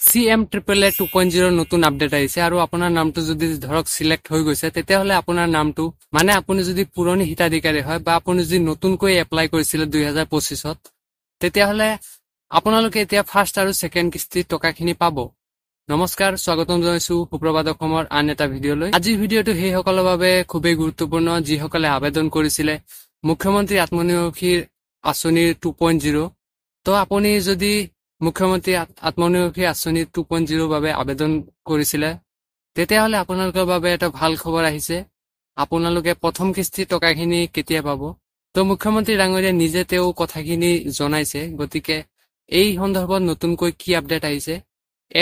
CM AAA 2.0 নতুন update আহিছে আৰু আপোনাৰ নামটো যদি ধৰক সিলেক্ট হৈ গৈছে তেতিয়াহলে আপোনাৰ নামটো মানে আপুনি যদি পুৰণি হিতাধিকাৰী হয় বা আপুনি যদি নতুনকৈ এপ্লাই কৰিছিল 2025ত তেতিয়াহলে আপোনালোকে এতিয়া ফাৰ্স্ট আৰু সেকেন্ড কিস্তি টকাখিনি পাব। নমস্কাৰ, স্বাগতম জনাইছো সুপ্ৰভাত অসমৰ আন এটা ভিডিঅলৈ। আজিৰ ভিডিঅটো সেই সকলৰ বাবে খুবেই গুৰুত্বপূৰ্ণ যিসকলে আবেদন কৰিছিলে মুখ্যমন্ত্ৰী আত্মনিৰ্ভৰশীল আঁচনিৰ 2.0। তো আপুনি যদি মুখ্যমন্ত্ৰী আত্মনিৰ্ভৰশীল আঁচনি 2.0 বাবে আবেদন কৰিছিলে তেতিয়াহলে আপোনালোকৰ বাবে এটা ভাল খবৰ আহিছে। আপোনালোকে প্ৰথম কিস্তি টকাখিনি কেতিয়া পাব? তো মুখ্যমন্ত্ৰী ডাঙৰীয়া নিজে তেওঁ কথাখিনি জনাইছে, গতিকে এই সন্দৰ্ভত নতুনকৈ কি আপডেট আহিছে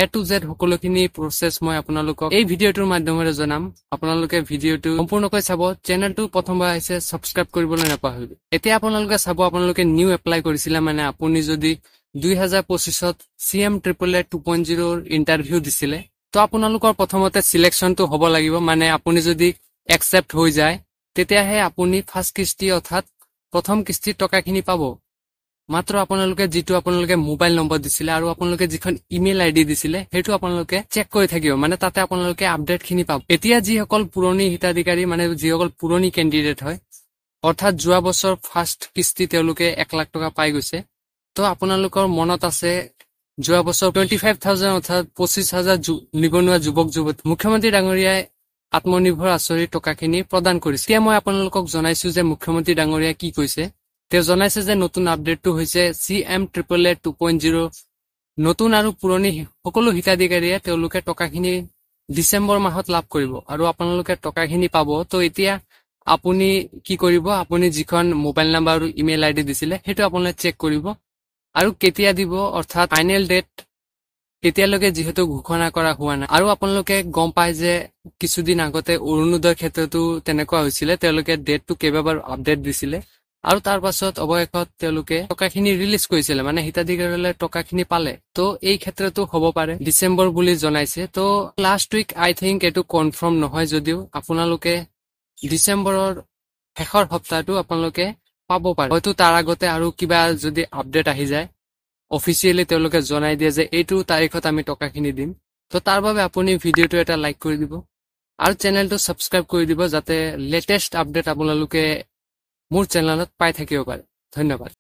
A to Z সকলোখিনি প্ৰসেস মই আপোনালোকক এই ভিডিঅটোৰ মাধ্যমেৰে জনাম। আপোনালোকে ভিডিঅটো সম্পূৰ্ণকৈ চাব। চেনেলটো প্ৰথমবাৰ আহিছে সাবস্ক্ৰাইব কৰিবলৈ নাপাহৰিব। এতিয়া আপোনালোকে চাব, আপোনালোকে নিউ এপ্লাই কৰিছিল মানে আপুনি যদি 2025ত CM AAA 2.0 ইন্টাৰভিউ দিছিলে তো আপোনালোকৰ প্ৰথমতে সিলেকশনটো হ'ব লাগিব। মানে আপুনি যদি একসেপ্ট হৈ যায় তেতিয়াহে আপুনি ফাৰ্স্ট কিস্তি অৰ্থাৎ প্ৰথম কিস্তি টকাখিনি পাব। মাত্ৰ আপোনালোকে যেটো আপোনালোকে মোবাইল নম্বৰ দিছিলে আৰু আপোনালোকে যিখন ইমেইল আইডি দিছিলে হেতু আপোনালোকে চেক কৰি থাকিব, মানে তাতে আপোনালোকে আপডেট খিনি পাব। এতিয়া যিসকল পুৰণি হিতাধিকাৰী মানে যিসকল পুৰণি ক্যান্ডিডেট হয় অৰ্থাৎ যোৱা বছৰ ফাৰ্স্ট কিস্তি তেওঁলোকে 1 লাখ টকা পাই গৈছে, তো আপোনালোকৰ মনত আছে যোৱা বছৰ 25,000 অৰ্থাৎ 25,000 নিবনুৱা যুৱক যুৱতী মুখ্যমন্ত্ৰী ডাঙৰীয়াই আত্মনিৰ্ভৰ আঁচনিৰ টকাখিনি প্ৰদান কৰিছে। এতিয়া মই আপোনালোকক জনাইছো যে মুখ্যমন্ত্ৰী ডাঙৰীয়াই কি কৈছে। তেওঁ জনাইছে যে নতুন আপডেটটো হৈছে CM AAA 2.0। নতুন আৰু পুৰণি সকলো হিতাধিকাৰীয়ে তেওঁলোকে টকাখিনি ডিসেম্বৰ মাহত লাভ কৰিব আৰু আপোনালোকে টকাখিনি পাব। তো এতিয়া আপুনি কি কৰিব, আপুনি যিখন মোবাইল নাম্বাৰ আৰু ইমেইল আইডি দিছিলে হেতু আপোনালোকে চেক কৰিব আৰু কেতিয়া দিব অৰ্থাৎ ফাইনেল ডেট এতিয়ালৈকে যেহেতু ঘোষণা কৰা হোৱা নাই। আৰু আপোনালোকে গম পায় যে কিছুদিন আগতে অৰুণোদয়ৰ ক্ষেত্ৰতো তেনেকুৱা হৈছিলে, তেওঁলোকে ডেটটো কেইবাবাৰ আপডেট দিছিলে আৰু তাৰ পাছত অৱশেষত তেওঁলোকে টকাখিনি ৰিলিজ কৰিছিল, মানে হিতাধিকাৰীলে টকাখিনি পালে। তো এই ক্ষেত্ৰতো হ'ব পাৰে ডিসেম্বৰ বুলি জনাইছে। তো লাষ্ট উইক আই থিংক এটো কনফাৰ্ম নহয় যদিও আপোনালোকে ডিসেম্বৰৰ শেষৰ সপ্তাহটো আপোনালোকে পাব পাৰে। হয়তো তাৰ আগতে আৰু কিবা যদি আপডেট আহি যায় অফিচিয়ালি তেওঁলোকে জনাই দিয়ে যে এইটো তাৰিখত আমি টকাখিনি দিম, তো তাৰ বাবে আপুনি ভিডিঅটো এটা লাইক কৰি দিব আৰু চেনেলটো সাবস্ক্ৰাইব কৰি দিব যাতে লেটেষ্ট আপডেট আপোনালোকে মোৰ চেনেলত পাই থাকিব পাৰে। ধন্যবাদ।